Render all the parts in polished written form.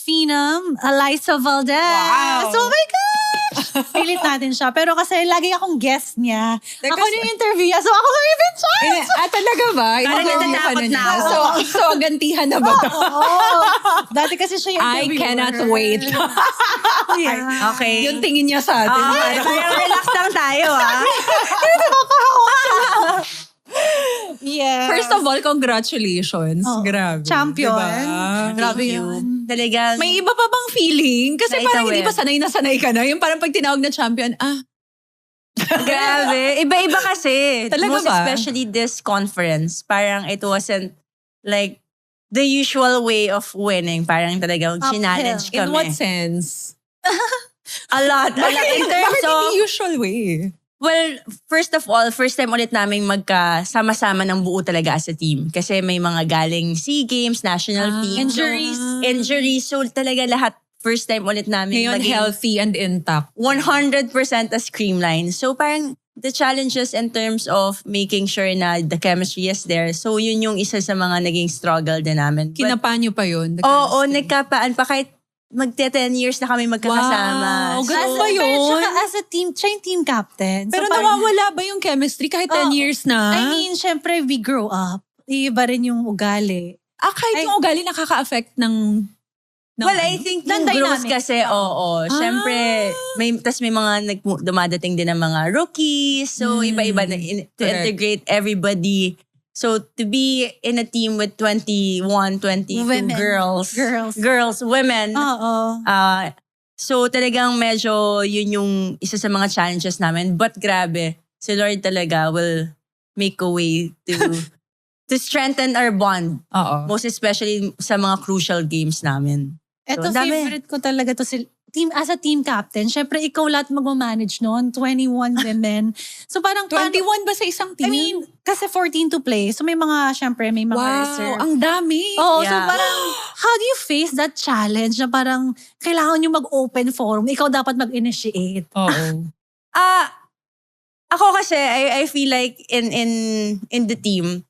Phenom, Alyssa Valdez. Wow. Oh my gosh! Pilit natin siya. Pero kasi lagi akong guest niya. Ako yung interview niya. So ako yung in charge. Talaga ba? Parang natatakot na ako. So, gantihan na ba to? Oo. Dati kasi siya yung I interviewer. cannot wait. Yeah. Okay. Yung tingin niya sa atin. Parang relax lang tayo, Yeah. First of all, congratulations. Oh, Grabe. champion. Diba? Grabe yun. Talagang, May iba pa bang feeling? Kasi Na parang itawid. hindi ba sanay na sanay ka na? Yung parang pag tinawag na champion, grabe. Iba-iba kasi. Talaga Most ba? especially this conference. Parang it wasn't like the usual way of winning. Parang talagang Uphill. challenge in kami. what sense? A lot. In terms Bakit of, hindi usual way? well, first of all, first time ulit namin magkasama-sama ng buo talaga as a team. Kasi may mga galing SEA Games, national team. Injuries. So talaga lahat, first time ulit namin Ngayon, maging healthy and intact. 100% as creamline. So parang the challenges in terms of making sure na the chemistry is there. So yun yung isa sa mga naging struggle din namin. Kinapa niyo pa yun? Oo, nagkapaan pa kahit magte-10 years na kami magkakasama. Wow, ganun ba yun? Tsaka as a team, siya yung team captain. Pero parang- nawawala ba yung chemistry kahit 10 years na? I mean, syempre, we grow up. Iba rin yung ugali. Kahit yung ugali nakaka-affect ng Well, I think yung Ng growth dynamic. kasi, syempre, tas may mga dumadating din ng mga rookies. So, iba-iba na to Correct. integrate everybody. So, to be in a team with 21, 22 Women. girls, women. Oo. So, talagang medyo yun yung isa sa mga challenges namin. But grabe, si Lord talaga will make a way to strengthen our bond. Oo. Most especially sa mga crucial games namin. Ito, So, dami. favorite ko talaga to as a team captain. Syempre, ikaw lahat magmamanage noon. 21 women. So parang 21 ba sa isang I team? mean, kasi 14 to play. So may mga, syempre, may mga reserve. Ang dami. Oh, so Yeah. parang, how do you face that challenge na parang kailangan nyo mag-open forum? Ikaw dapat mag-initiate. Oo. Ako kasi, I feel like in the team,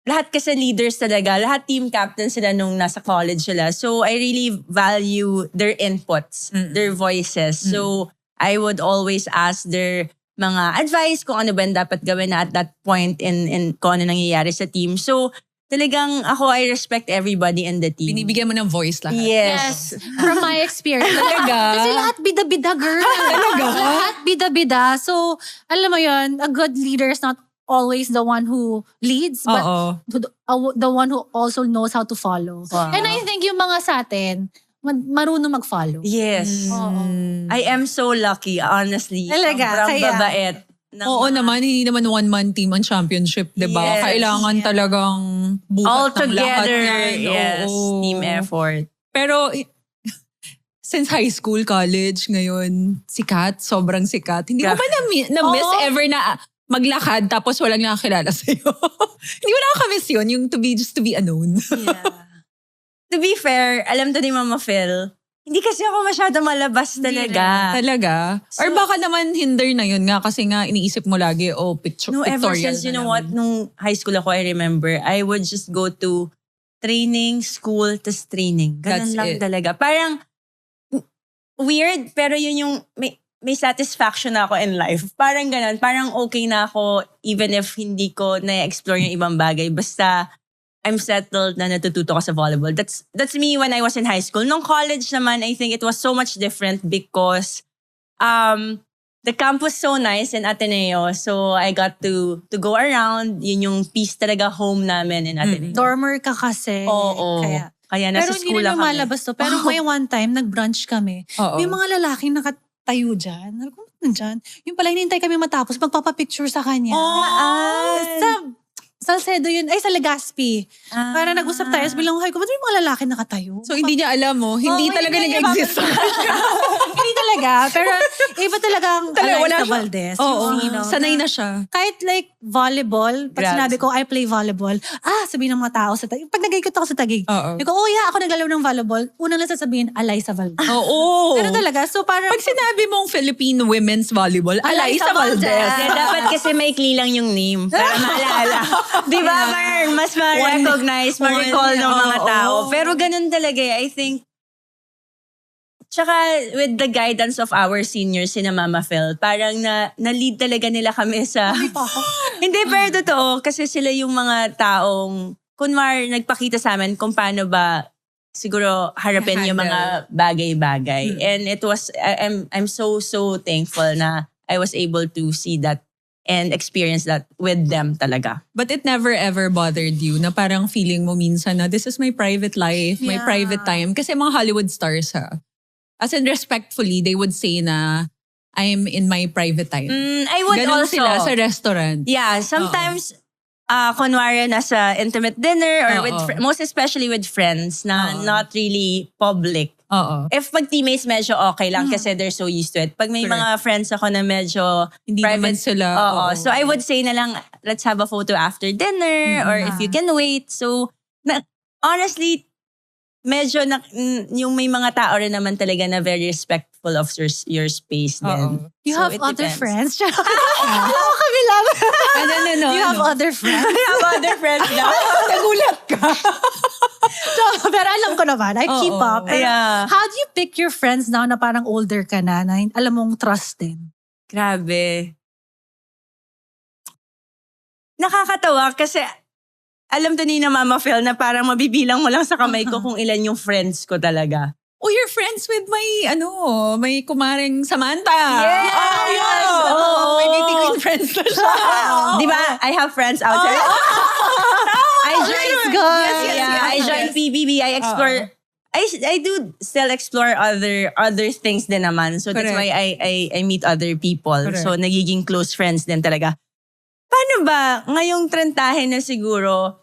lahat kasi leaders talaga, lahat team captain sila nung nasa college sila. So, I really value their inputs, their voices. So, I would always ask their mga advice kung ano ba yung dapat gawin na at that point in kung ano nangyayari sa team. So, talagang ako, I respect everybody in the team. Binibigyan mo ng voice lahat. Yes. From my experience. Talaga? Kasi lahat bida-bida, girl. Talaga? Lahat bida-bida. So, alam mo yun, a good leader is not always the one who leads, but Oo. the one who also knows how to follow. Wow. And I think yung mga sa atin, marunong mag-follow. Yes. Oo. I am so lucky, honestly. Talaga, Sobrang kaya. babait. ng Oo mga- naman, hindi naman one-man team ang championship, di ba? Yes. Kailangan talagang buhat All ng lahat together. yan. Yes. Oo. Team effort. Pero, since high school, college, ngayon, sikat, sobrang sikat. Hindi mo ba na-miss Oo. ever na maglakad tapos walang nakakilala sa'yo? Hindi mo nakakamiss yun, yung just to be unknown. To be fair, alam to ni Mama Phil, hindi kasi ako masyado malabas talaga. Talaga? Or baka naman hinder na yun nga kasi nga iniisip mo lagi, No, ever pictorial since, you na know lang. what, nung high school ako, I remember, I would just go to training, school, tas training. Ganun That's lang it. talaga. Parang, weird, pero yun yung, may satisfaction na ako in life. Parang ganun. Parang okay na ako even if hindi ko na-explore yung ibang bagay. Basta, I'm settled na natututo ko sa volleyball. That's me when I was in high school. Nung college naman, I think it was so much different because the camp was so nice in Ateneo. So I got to go around. Yun yung piece talaga home namin in Ateneo. Dormer ka kasi. Oo. Kaya nasa Pero hindi school na lang kami. lumalabas to. Pero may one time, nag-brunch kami. Oo. May mga lalaking nakatayo dyan. Ano kung nandyan? Yung pala, hinintay kami matapos, magpapapicture sa kanya. Sa Salcedo yun. Ay, sa Legazpi. Para nag-usap tayo. Tapos bilang, ko, ba't may mga lalaki nakatayo? So hindi niya alam mo, hindi Oo, talaga hindi niya nag-exist. Hindi talaga. Pero iba talagang Talaga, wala Alyssa siya. Valdez. Oo, Yung sino, sanay na siya. kahit like volleyball, pag Grabe. sinabi ko, I play volleyball, sabihin ng mga tao sa Taguig. Pag nag-ikot ako sa Taguig, Oo. sabi ko, yeah, ako naglalaro ng volleyball. Unang lang sasabihin, Alyssa Valdez. Oo. Pero talaga, so parang, Pag sinabi mong Philippine Women's Volleyball, Alyssa Valdez. Kaya dapat kasi maikli lang yung name para maalala. Di ba? Mas ma-recognize, ma-recall ng mga tao. Pero ganun talaga. I think Tsaka with the guidance of our seniors sina Mama Phil, parang na-lead talaga nila kami sa... Hindi, pero totoo. Kasi sila yung mga taong, kunwari, nagpakita sa amin kung paano ba siguro harapin yung mga bagay-bagay. And it was, I'm so thankful na I was able to see that and experience that with them talaga. But it never ever bothered you na parang feeling mo minsan na this is my private life, my private time. Kasi mga Hollywood stars as in respectfully, they would say na I'm in my private time. I would Ganon also. sila sa restaurant. Yeah, sometimes, kunwari nasa intimate dinner or with most especially with friends na not really public. Oo. If pag teammates, medyo okay lang kasi they're so used to it. Pag may mga friends ako na medyo Hindi naman private, sila. So I would say na lang, let's have a photo after dinner or if you can wait. So, honestly, medyo yung may mga tao rin naman talaga na very respectful of your space din. You So have it other depends. friends? Kabila. No. You have other friends? I have other friends now. Nagulat ka. So, pero alam ko naman, I keep up. Pero how do you pick your friends now na parang older ka na alam mong trusted? Grabe. Nakakatawa kasi alam to ni na Mama Phil na parang mabibilang mo lang sa kamay ko kung ilan yung friends ko talaga. Oh, you're friends with may kumaring Samantha. Yes! Yes! May meeting queen friends na siya. Di ba? I have friends out there. I joined, good. I joined PBB. I explore. I do still explore other things din naman. So that's why I meet other people. Correct. So nagiging close friends din talaga. Paano ba ngayong trentahin na siguro?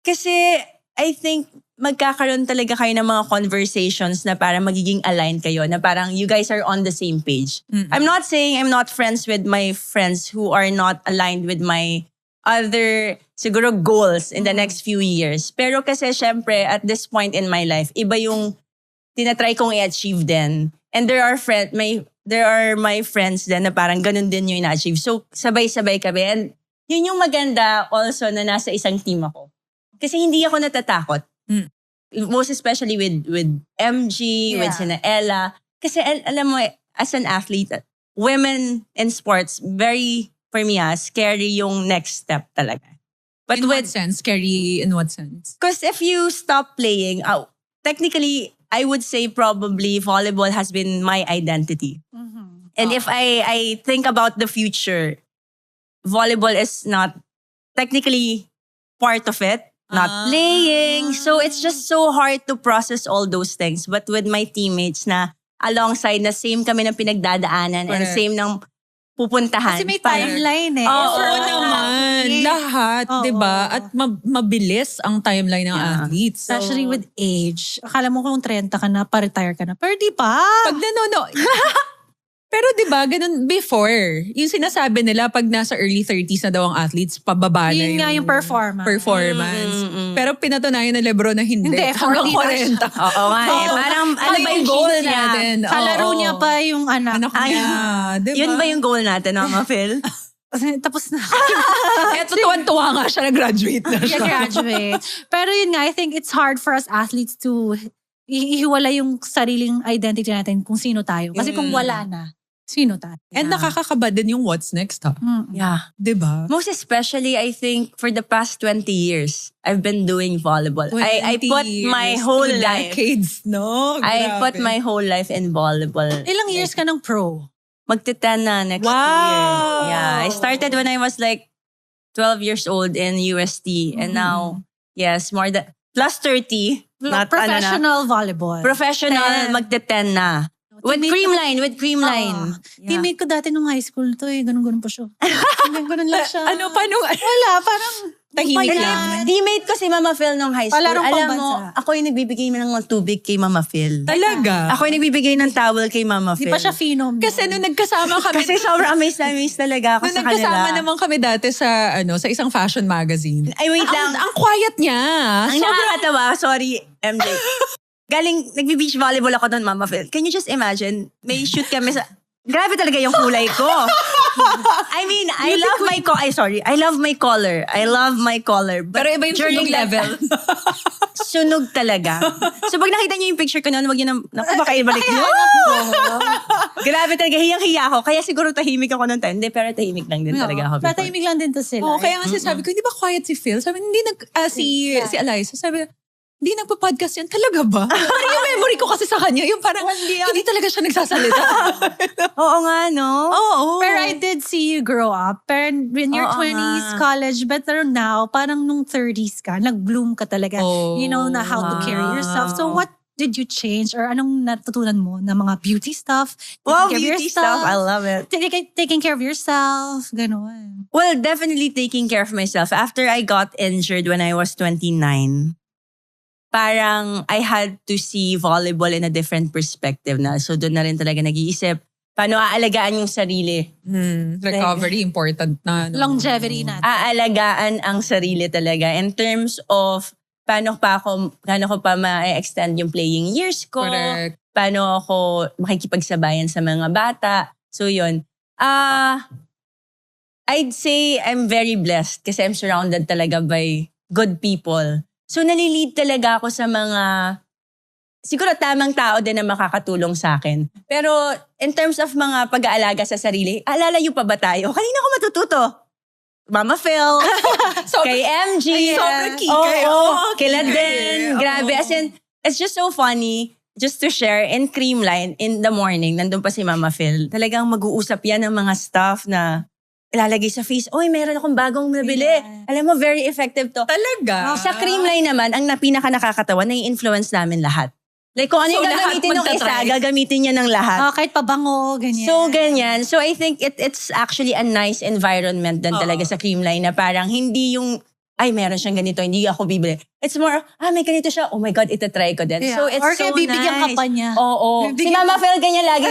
Kasi I think magkakaroon talaga kayo ng mga conversations na parang magiging aligned kayo. Na parang you guys are on the same page. I'm not saying I'm not friends with my friends who are not aligned with my other siguro goals in the next few years. Pero kasi syempre at this point in my life, iba yung tinatry kong i-achieve din. And there are my friends din na parang ganun din yung ina-achieve. So sabay-sabay kami. And yun yung maganda also na nasa isang team ako. Kasi hindi ako natatakot. Most especially with MG, with sina Ella. Kasi alam mo, as an athlete, women in sports, very, for me, scary yung next step talaga. But In what sense? Scary in what sense? Because if you stop playing, technically, I would say probably volleyball has been my identity. And if I think about the future, volleyball is not technically part of it. Not playing. So it's just so hard to process all those things. But with my teammates na alongside na same kami ng pinagdadaanan and same ng pupuntahan. Kasi may timeline Oo naman. Lahat, di ba? At mabilis ang timeline ng athletes. So, Especially with age. Akala mo kung 30 ka na, pa-retire ka na. Pero di pa. pag Pero di ba, ganun before, yung sinasabi nila pag nasa early 30s na daw ang athletes, pababa na Yun nga yung performance. Pero pinatunayan na Lebron na hindi. Hindi, Hanggang Oo 40 nga eh. Parang ano ba yung goal goal niya? natin? Sa laro niya pa yung anak. Anak niya. Diba? Yun ba yung goal natin, Mama Phil? Tapos na. Eto, tuwan-tuwa nga siya, nag-graduate na siya. graduate. Pero yun nga, I think it's hard for us athletes to ihiwala yung sariling identity natin kung sino tayo. Kasi kung wala na, sino tayo? And nakakakaba din yung what's next, ha? Yeah. Diba? Most especially, I think, for the past 20 years, I've been doing volleyball. I put my whole life. Decades, no? I put Grabe. my whole life in volleyball. Ilang years ka ng pro? Magti-10 na next year. Yeah. I started when I was like 12 years old in UST. And now, yes, more than, plus 30. Not, Professional volleyball. Professional, 10. magti-10 na. With Creamline. Teammate ko dati nung high school to ganun-ganun pa siya. Ganun lang siya. Paano? Wala, parang Tahimik Payat. lang. Teammate ko si Mama Phil nung high school. Palarong Alam mo, pambansa. ako yung nagbibigay ng tubig kay Mama Phil. Talaga? Ako yung nagbibigay ng towel kay Mama Di Phil. pa siya phenom. Kasi nung nagkasama kami, Kasi sobrang amazed talaga ako nung sa kanila. nagkasama naman kami dati sa sa isang fashion magazine. Ay, wait lang. Ang quiet niya. Ang nakakatawa, sorry, MJ. Galing, nagbi-beach volleyball ako doon, Mama Phil. Can you just imagine, may shoot kami sa... Grabe talaga yung kulay ko. I mean, I love my color. I love my color. But Pero iba yung tulog level. Sunog talaga. So pag nakita niyo yung picture ko noon, wag niyo naku, baka ibalik niyo. Grabe talaga, hiyang-hiya ako. Kaya siguro tahimik ako noon time. Hindi, pero tahimik lang din talaga ako. before. Patahimik lang din to sila. Oh, kaya nga sabi ko, hindi ba quiet si Phil? Sabi, hindi si Eliza, sabi, hindi nagpa-podcast yan. Talaga ba? Parang yung memory ko kasi sa kanya, yung parang, hindi talaga siya nagsasalita. Oo nga, no? Oo. Pero I did see you grow up. Pero in your Oo 20s, nga. college, better now, parang nung 30s ka, nag-bloom ka talaga. Oh, You know na how to carry yourself. So what did you change or anong natutunan mo na mga beauty stuff? Wow, Taking care of beauty stuff. I love it. Taking care of yourself. Ganun. Well, definitely taking care of myself. After I got injured when I was 29, parang I had to see volleyball in a different perspective na. So doon na rin talaga nag-iisip, paano aalagaan yung sarili? Recovery, important na. No? Longevity natin. Aalagaan ang sarili talaga in terms of paano ko pa ma-extend yung playing years ko, Correct. paano ako makikipagsabayan sa mga bata. So yun. I'd say I'm very blessed kasi I'm surrounded talaga by good people. So nalilid talaga ako sa mga, siguro tamang tao din na makakatulong sa akin. Pero in terms of mga pag-aalaga sa sarili, alalayo pa ba tayo? Kanina ako matututo. Mama Phil, kay MG, sobrang key kila din. Grabe, as in, it's just so funny just to share in Creamline in the morning, nandun pa si Mama Phil. Talagang mag-uusap yan ng mga stuff na ilalagay sa face, oy, meron akong bagong nabili. Yeah. Alam mo, very effective to. Talaga. Sa Creamline naman, ang pinaka nakakatawa, na-influence namin lahat. Like kung ano yung So, lahat gagamitin ng isa, magta-try. gagamitin niya ng lahat. Kahit pabango, ganyan. So, ganyan. So, I think it's actually a nice environment din talaga sa Creamline na parang hindi yung, ay, meron siyang ganito, hindi ako bibili. It's more, may ganito siya, oh my God, itatry ko din. Yeah. So, it's Or so kaya bibigyan ka nice. pa niya. Oo. Si Bibigyan Mama Phil, ganyan lagi.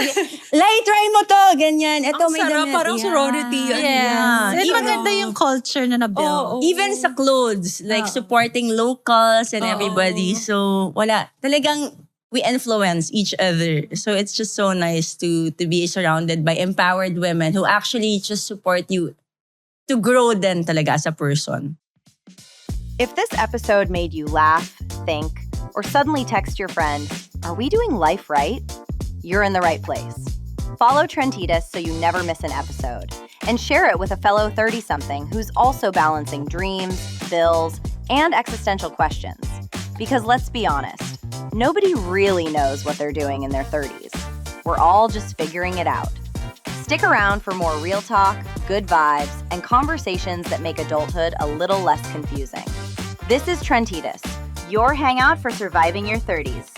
Lai, try mo to, ganyan. Ito, Ang may sarap, damit. parang Yeah. sorority. Yes. Yeah. And Even- maganda yung culture na na-build. Oo. Even sa clothes, like supporting locals and everybody. So, wala. Talagang we influence each other. So, it's just so nice to be surrounded by empowered women who actually just support you to grow din talaga as a person. If this episode made you laugh, think, or suddenly text your friend, "Are we doing life right?" You're in the right place. Follow Trentitas so you never miss an episode. And share it with a fellow 30-something who's also balancing dreams, bills, and existential questions. Because let's be honest, nobody really knows what they're doing in their 30s. We're all just figuring it out. Stick around for more real talk, good vibes, and conversations that make adulthood a little less confusing. This is Trentitas, your hangout for surviving your 30s.